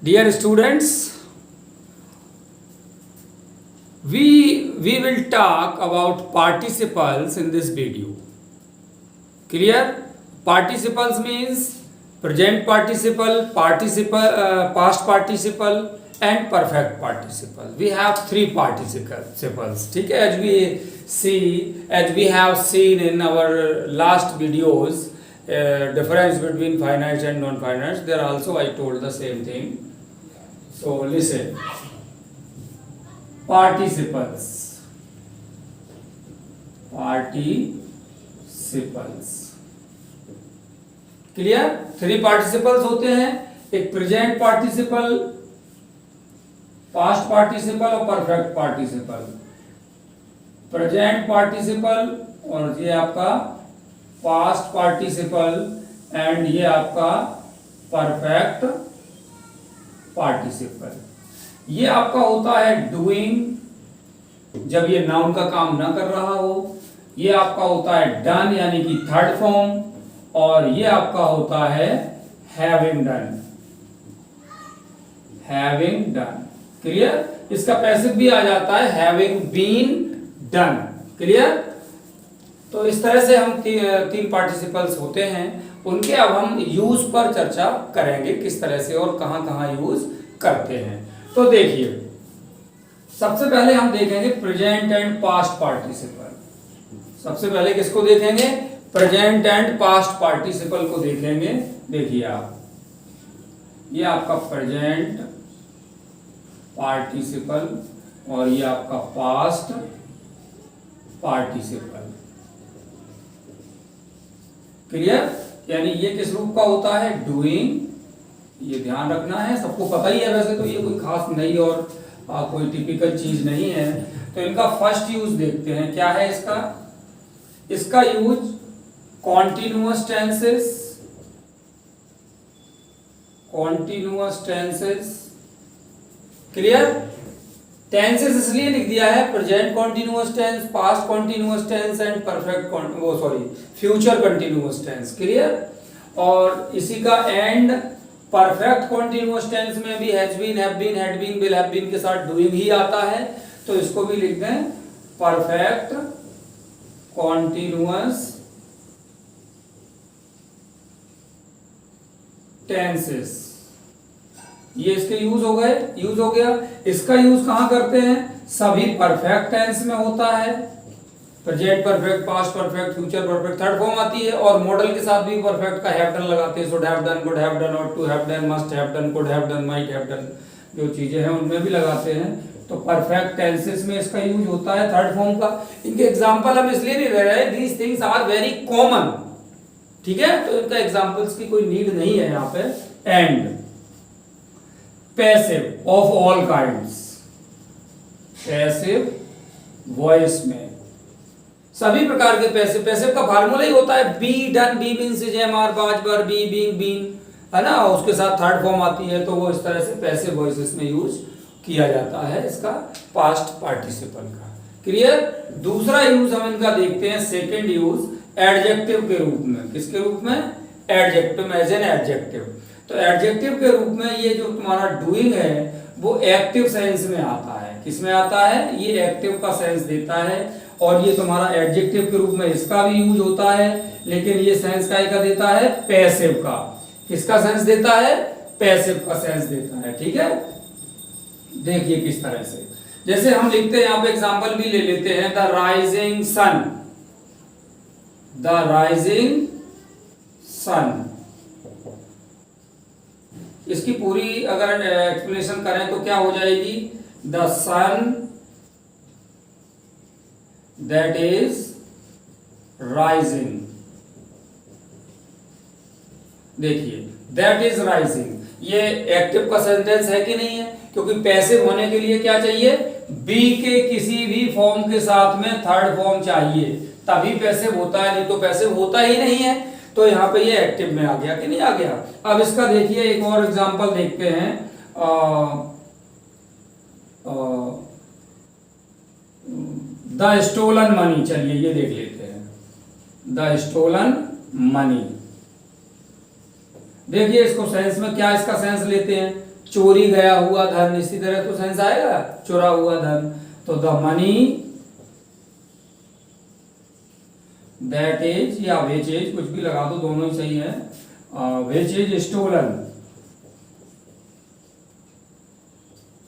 Dear students, we will talk about participles in this video. Clear? Participles means present participle, past participle and perfect participle. We have three participles. ठीक है? As we have seen in our last videos, difference between finite and non-finite. There also I told the same thing. So listen. Participles. Clear? Three participles होते हैं, एक present participle, past participle और perfect participle. Present participle और ये आपका past participle and ये आपका perfect participle. ये आपका होता है डूइंग, जब ये नाउन का काम ना कर रहा हो. ये आपका होता है डन यानी कि थर्ड फॉर्म, और ये आपका होता है having done. Having done. Clear? इसका पैसिव भी आ जाता है हैविंग बीन डन. क्लियर? तो इस तरह से हम तीन पार्टिसिपल्स होते हैं. उनके अब हम यूज पर चर्चा करेंगे, किस तरह से और कहां कहां यूज करते हैं. तो देखिए, सबसे पहले हम देखेंगे प्रेजेंट एंड पास्ट पार्टिसिपल. सबसे पहले किसको देखेंगे? प्रेजेंट एंड पास्ट पार्टिसिपल को देखेंगे. देखिए आप, ये आपका प्रेजेंट पार्टिसिपल और ये आपका पास्ट पार्टिसिपल. क्लियर? यानी ये किस रूप का होता है? डूइंग. ये ध्यान रखना है, सबको पता ही है वैसे तो, ये कोई खास नहीं और कोई टिपिकल चीज नहीं है. तो इनका फर्स्ट यूज देखते हैं. क्या है इसका? इसका use continuous tenses. Continuous tenses. Clear? Tenses इसलिए लिख दिया है present continuous tense, past continuous tense and future continuous tense. Clear? और इसी का एंड परफेक्ट कॉन्टिन्यूअस टेंस में भी has been, have been, had been, will have been के साथ डूइंग ही आता है. तो इसको भी लिख दें परफेक्ट कॉन्टिन्यूअस टेंसेस. ये इसके यूज हो गए, यूज हो गया. इसका यूज कहां करते हैं? सभी परफेक्ट टेंस में होता है. Present perfect, past perfect, future perfect, third form आती है. और मॉडल के साथ भी परफेक्ट का हैव डन लगाते हैं. Should have done, could have done और to have done, must have done, could have done, might have done, जो चीजें हैं उनमें भी लगाते हैं. तो परफेक्ट टेंसेस में इसका यूज होता है थर्ड फॉर्म का. इनके एग्जांपल हम इसलिए नहीं ले रहे, these things are very common. ठीक है? तो इनका एग्जांपल्स की कोई नीड नहीं है यहां पे. And passive of all kinds. Passive voice में सभी प्रकार के पैसिव. पैसिव का फार्मूला ही होता है be done. Be means is, am are, was were, B being, been, है ना. उसके साथ थर्ड फॉर्म आती है. तो वो इस तरह से पैसिव वॉइसेस में यूज किया जाता है इसका पास्ट पार्टिसिपल का. क्लियर? दूसरा यूज हम इनका देखते हैं, सेकेंड यूज एडजेक्टिव के रूप में. किसके रूप में? Adjective, as an adjective. तो एडजेक्टिव के रूप में ये जो तुम्हारा डूइंग है वो एक्टिव सेंस में आता है. किस में आता है? ये एक्टिव का सेंस देता है. और ये तुम्हारा एडजेक्टिव के रूप में इसका भी यूज होता है, लेकिन ये सेंस का देता है? पैसिव का. किसका सेंस देता है? पैसिव का सेंस देता है. ठीक है? देखिए किस तरह से, जैसे हम लिखते हैं यहां पे, एग्जांपल भी ले लेते हैं. The rising sun. The rising sun. इसकी पूरी अगर एक्सप्लेनेशन करें तो क्या हो जाएगी? The sun that is rising. देखिए, दैट इज राइजिंग, ये एक्टिव का सेंटेंस है कि नहीं है? क्योंकि पैसिव होने के लिए क्या चाहिए? बी के किसी भी फॉर्म के साथ में थर्ड फॉर्म चाहिए, तभी पैसिव होता है, नहीं तो पैसिव होता ही नहीं है. तो यहाँ पे ये एक्टिव में आ गया कि नहीं आ गया? अब इसका देखिए एक और एग्जांपल देखते हैं. The stolen money. चलिए ये देख लेते हैं. The stolen money. देखिए इसको सेंस में क्या इसका सेंस लेते हैं, चोरी गया हुआ धन, इसी तरह तो सेंस आएगा चोरा हुआ धन। तो द मनी दैट इज या विच इज, कुछ भी लगा दो, दोनों ही सही है, विच इज स्टोलन।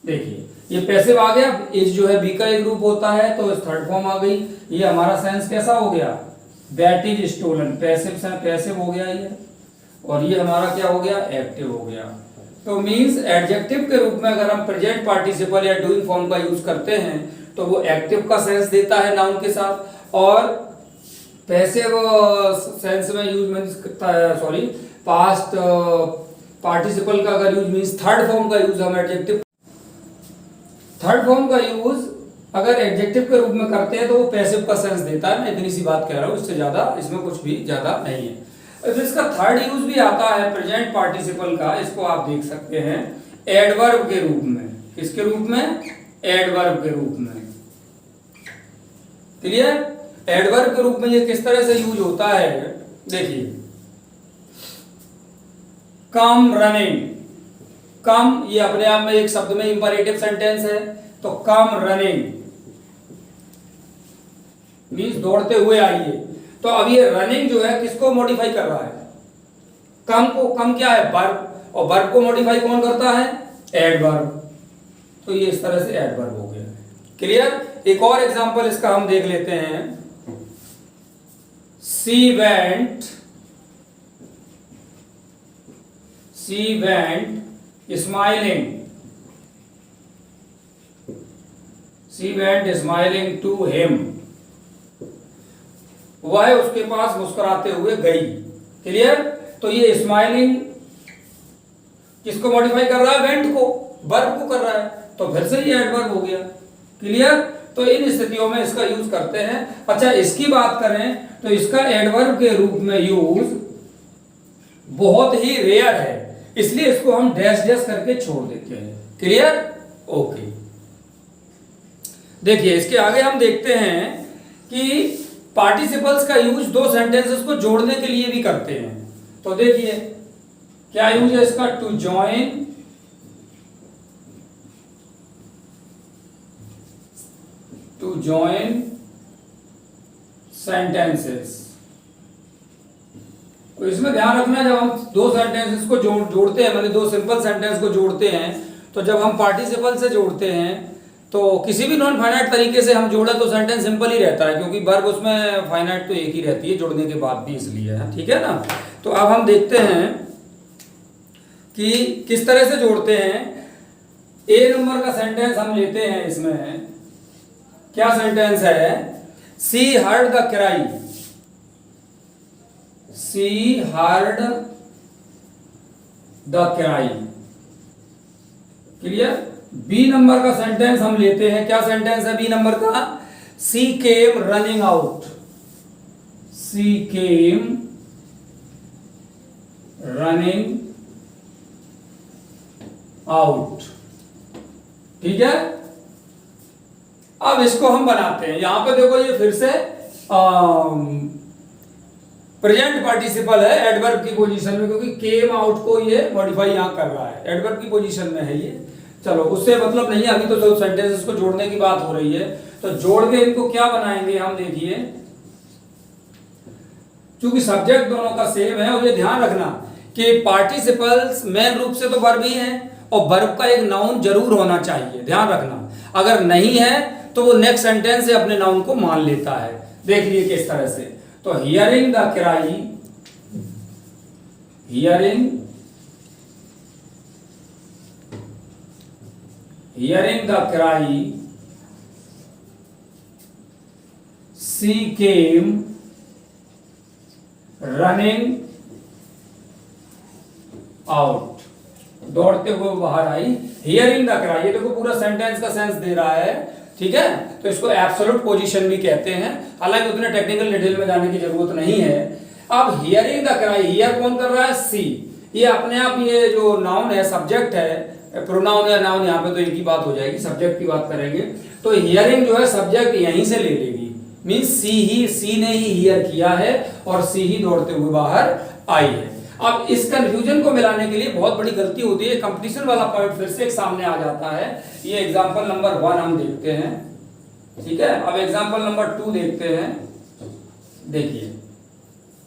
देखिए ये पैसिव आ गया, इज जो है बी का एक रूप होता है तो थर्ड फॉर्म आ गई। ये हमारा सेंस कैसा हो गया, दैट इज स्टोलन, पैसिव से पैसिव हो गया ये, और ये हमारा क्या हो गया, एक्टिव हो गया। तो मींस एडजेक्टिव के रूप में अगर हम प्रेजेंट पार्टिसिपल या डूइंग फॉर्म का यूज करते हैं तो वो एक्टिव का सेंस देता है नाउन के साथ, और पैसिव सेंस में use means sorry past participle का अगर यूज मींस थर्ड फॉर्म का यूज हम एडजेक्टिव, थर्ड फॉर्म का यूज अगर एडजेक्टिव के रूप में करते हैं तो वो पैसिव का सेंस देता है। मैं इतनी सी बात कह रहा हूँ, इससे ज्यादा इसमें कुछ भी ज्यादा नहीं है। तो इसका थर्ड यूज भी आता है प्रेजेंट पार्टिसिपल का, इसको आप देख सकते हैं एडवर्ब के रूप में। किसके रूप में, एडवर्ब के रूप में। क्लियर, एडवर्ब के रूप में ये किस तरह से यूज होता है, देखिए कम रनिंग, कम ये अपने आप में एक शब्द में इंपरेटिव सेंटेंस है, तो कम रनिंग मींस दौड़ते हुए आइए। तो अब ये रनिंग जो है किसको मॉडिफाई कर रहा है, कम को, कम क्या है वर्ब, और वर्ब को मॉडिफाई कौन करता है, एडवर्ब। तो ये इस तरह से एडवर्ब हो गया। क्लियर, एक और एग्जांपल इसका हम देख लेते हैं। She went smiling, she went smiling to him, वह उसके पास मुस्कुराते हुए गई। क्लियर, तो ये स्माइलिंग किसको मॉडिफाई कर रहा है, वेंट को, वर्ब को कर रहा है, तो फिर से ये एडवर्ब हो गया। क्लियर, तो इन स्थितियों में इसका यूज करते हैं। अच्छा इसकी बात करें तो इसका एडवर्ब के रूप में यूज बहुत ही रेयर है, इसलिए इसको हम डैश डैश करके छोड़ देते हैं। Clear, okay. देखिए इसके आगे हम देखते हैं कि पार्टिसिपल्स का यूज दो सेंटेंसेस को जोड़ने के लिए भी करते हैं। तो देखिए क्या यूज है इसका, to join, to join sentences. तो इसमें ध्यान रखना जब हम दो सेंटेंसेस को जोड़ते हैं, मतलब दो सिंपल सेंटेंस को जोड़ते हैं, तो जब हम पार्टिसिपल से जोड़ते हैं तो किसी भी नॉन फाइनाइट तरीके से हम जोड़े तो सेंटेंस सिंपल ही रहता है, क्योंकि वर्ब उसमें फाइनाइट तो एक ही रहती है जोड़ने के बाद भी, इसलिए है। ठीक है ना। तो अब हम देखते हैं कि किस तरह से जोड़ते हैं। ए नंबर का सेंटेंस हम लेते हैं, इसमें क्या सेंटेंस है, she heard the cry, she heard the cry. Clear. B number का सेंटेंस हम लेते हैं, क्या सेंटेंस है बी नंबर का, she came running out, she came running out. ठीक है। अब इसको हम बनाते हैं, यहां पे देखो ये फिर से प्रेजेंट पार्टिसिपल है एडवर्ब की पोजीशन में, क्योंकि केम आउट को ये मॉडिफाई यहां कर रहा है, एडवर्ब की पोजीशन में है ये। चलो उससे मतलब नहीं है, अभी तो सब सेंटेंसेस को जोड़ने की बात हो रही है, तो जोड़ के इनको क्या बनाएंगे हम, देखिए क्योंकि सब्जेक्ट दोनों का सेम है, और ये ध्यान रखना कि पार्टिसिपल्स मेन रूप से तो वर्ब ही है, और वर्ब का एक नाउन जरूर होना चाहिए, ध्यान रखना। अगर नहीं है तो वो नेक्स्ट सेंटेंस से अपने नाउन को मान लेता है। देख लिए किस तरह से, तो hearing the cry, hearing the cry, she came running out, दौड़ते हुए बाहर आई। हियरिंग द क्राई, ये देखो पूरा सेंटेंस का सेंस दे रहा है। ठीक है, तो इसको एब्सोल्यूट पोजीशन भी कहते हैं, हालांकि उतने टेक्निकल डिटेल में जाने की जरूरत नहीं है। अब हियरिंग द क्राई, हियर कौन कर रहा है, सी, ये अपने आप ये जो नाउन है, सब्जेक्ट है, प्रोनाउन या नाउन यहाँ पे तो एक ही बात हो जाएगी, सब्जेक्ट की बात करेंगे तो हियरिंग जो है सब्जेक्ट यहीं से ले लेगी, मींस सी ने ही हियर किया है और सी ही दौड़ते हुए बाहर आई है। अब इस कंफ्यूजन को मिलाने के लिए बहुत बड़ी गलती होती है, कंपटीशन वाला पॉइंट फिर से एक सामने आ जाता है। ये एग्जांपल नंबर 1 हम देखते हैं, ठीक है। अब एग्जांपल नंबर 2 देखते हैं। देखिए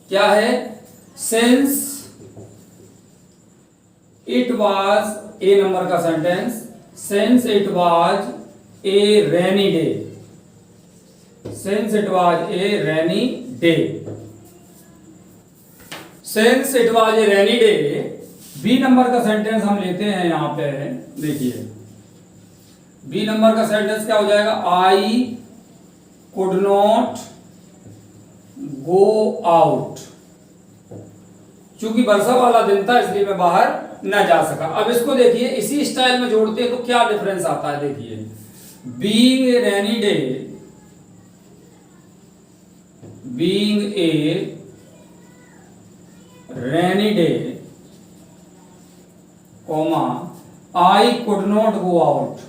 क्या है, since it was, A number का sentence, since it was a rainy day, since it was a rainy day, since it was a rainy day. B number का सेंटेंस हम लेते हैं यहां पे, देखिए बी नंबर का सेंटेंस क्या हो जाएगा, I could not go out, चूंकि वर्षा वाला दिन था इसलिए मैं बाहर न जा सका। अब इसको देखिए इसी स्टाइल में जोड़ते हैं तो क्या डिफरेंस आता है, देखिए being a rainy day, being a rainy day, comma I could not go out.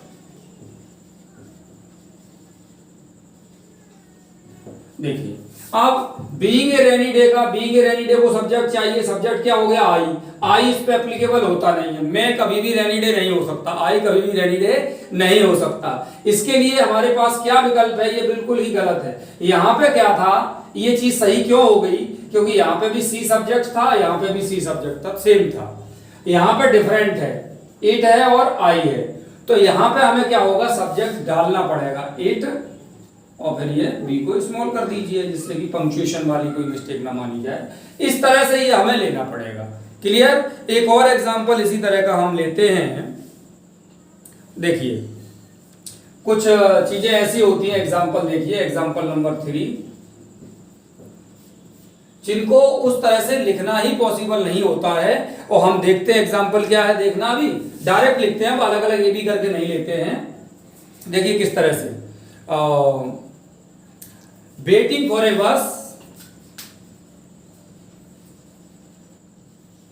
देखिए अब बीइंग ए रेनी डे का, बीइंग ए रेनी डे को सब्जेक्ट चाहिए, सब्जेक्ट क्या हो गया, आई। आई इस पे एप्लीकेबल होता नहीं है, मैं कभी भी रेनी डे नहीं हो सकता, आई कभी भी रेनी डे नहीं हो सकता। इसके लिए हमारे पास क्या विकल्प है, ये बिल्कुल ही गलत है। यहां पे क्या था, ये चीज सही क्यों हो गई, क्योंकि यहां पे भी सी सब्जेक्ट था, यहां पे भी सी सब्जेक्ट था, सेम था। यहां पे डिफरेंट है, इट है और आई है, तो यहां पे हमें क्या होगा, सब्जेक्ट डालना पड़ेगा इट, और फिर ये बी को स्मॉल कर दीजिए जिससे कि पंक्चुएशन वाली कोई मिस्टेक ना मानी जाए। इस तरह से ये हमें लेना पड़ेगा। क्लियर। एक और एग्जांपल इसी तरह का हम लेते हैं। देखिए कुछ चीजें ऐसी होती हैं, एग्जांपल देखिए, एग्जांपल नंबर 3, जिनको उस तरह से लिखना ही पॉसिबल नहीं होता है। और हम देखते हैं एग्जांपल क्या है, देखना अभी डायरेक्ट लिखते हैं, अलग अलग ए बी करके नहीं लेते हैं। देखिए किस तरह से, वेटिंग फॉर ए बस,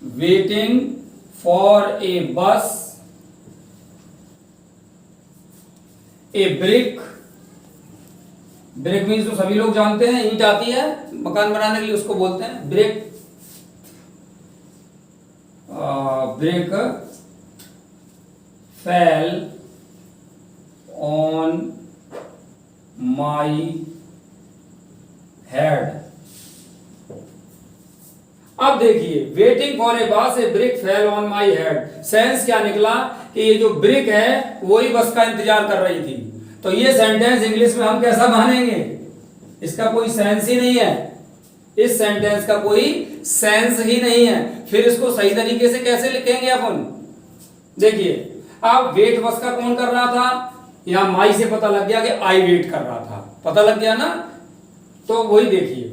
waiting for a bus, a brick, brick means तो सभी लोग जानते हैं, ईंट आती है मकान बनाने के लिए, उसको बोलते हैं brick, brick fell on my head. अब देखिए waiting for a bus, a brick fell on my head, sense क्या निकला कि ये जो ब्रिक है वही बस का इंतजार कर रही थी। तो ये सेंटेंस इंग्लिश में हम कैसा मानेंगे, इसका कोई सेंस ही नहीं है, इस सेंटेंस का कोई सेंस ही नहीं है। फिर इसको सही तरीके से कैसे लिखेंगे अपन, देखिए अब वेट बस का कौन कर रहा था, यहां माई से पता लग गया कि आई वेट कर रहा था, पता लग गया ना। तो वही देखिए,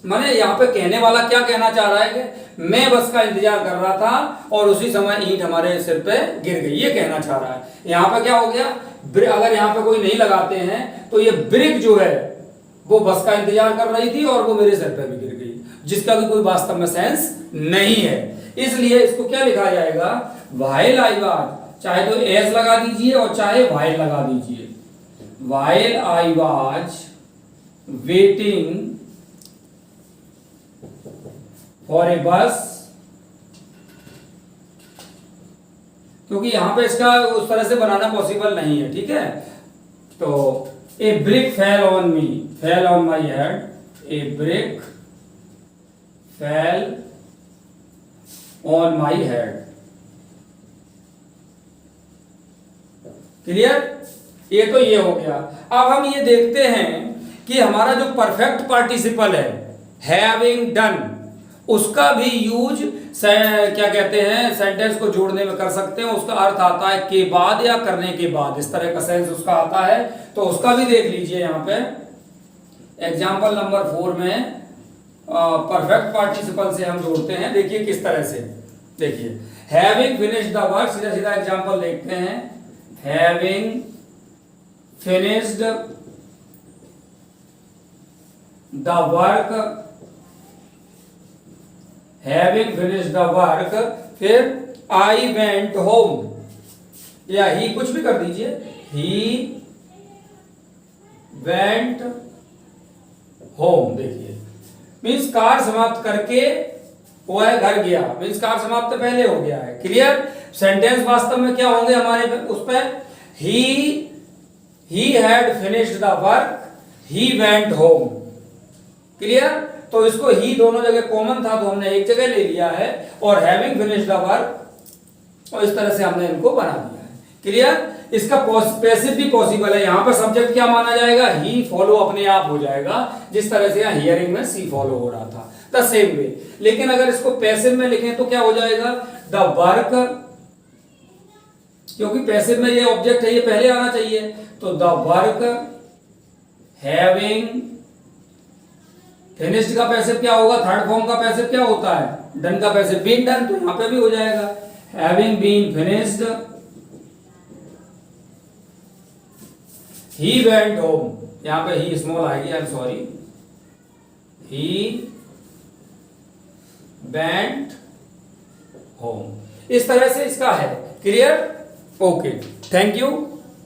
माने यहाँ पे कहने वाला क्या कहना चाह रहा है कि मैं बस का इंतजार कर रहा था और उसी समय ईंट हमारे सिर पे गिर गई, ये कहना चाह रहा है। यहाँ पे क्या हो गया, अगर यहाँ पे कोई नहीं लगाते हैं तो ये ब्रिक जो है वो बस का इंतजार कर रही थी और वो मेरे सिर पे भी गिर गई, जिसका भी कोई वास्तव में सेंस नहीं है। इसलिए इसको क्या लिखा जाएगा, व्हाइल आई वाज, चाहे तो एस लगा दीजिए और चाहे व्हाइल लगा दीजिए, while I was waiting for a बस, क्योंकि यहां पे इसका उस तरह से बनाना पॉसिबल नहीं है, ठीक है। तो a brick fell on me, fell on my head, a brick fell on my head. Clear, ये तो ये हो गया। अब हम ये देखते हैं कि हमारा जो परफेक्ट पार्टिसिपल है हैविंग डन, उसका भी यूज क्या कहते हैं, सेंटेंस को जोड़ने में कर सकते हैं। उसका अर्थ आता है के बाद या करने के बाद, इस तरह का सेंस उसका आता है, तो उसका भी देख लीजिए। यहाँ पे एग्जाम्पल नंबर 4 में परफेक्ट पार्टिसिपल से हम जोड़ते हैं। देखिए किस तरह से, देखिए हैविंग फिनिश्ड द वर्क, सीधा सीधा एग्जाम्पल देखते हैं। Having finished the work, having finished the work, फिर आई वेंट होम, या ही कुछ भी कर दीजिए, ही वेंट होम। देखिए मीन्स कार्य समाप्त करके वो है घर गया, मीन्स कार्य समाप्त पहले हो गया है। क्लियर? सेंटेंस वास्तव में क्या होंगे हमारे उस पे, he had finished the work, he went home. Clear? तो इसको ही दोनों जगह कॉमन था तो हमने एक जगह ले लिया है, और हैविंग फिनिश्ड द वर्क, और इस तरह से हमने इनको बना दिया है। क्लियर? इसका पैसिव भी पॉसिबल है। यहां पर सब्जेक्ट क्या माना जाएगा, ही फॉलो अपने आप हो जाएगा, जिस तरह से यहां हियरिंग में सी फॉलो हो रहा था, द सेम वे। लेकिन अगर इसको पैसिव में लिखें तो क्या हो जाएगा, द वर्क, क्योंकि पैसिव में ये ऑब्जेक्ट है, ये पहले आना चाहिए, तो द वर्क हैविंग फिनिश्ड का पैसिव क्या होगा, थर्ड फॉर्म का पैसिव क्या होता है, डन का पैसिव बीन डन, तो यहां पे भी हो जाएगा having been finished, he went home. यहां पे ही स्मॉल आएगी, I am sorry, he went home. इस तरह से इसका है। क्लियर? Okay, thank you.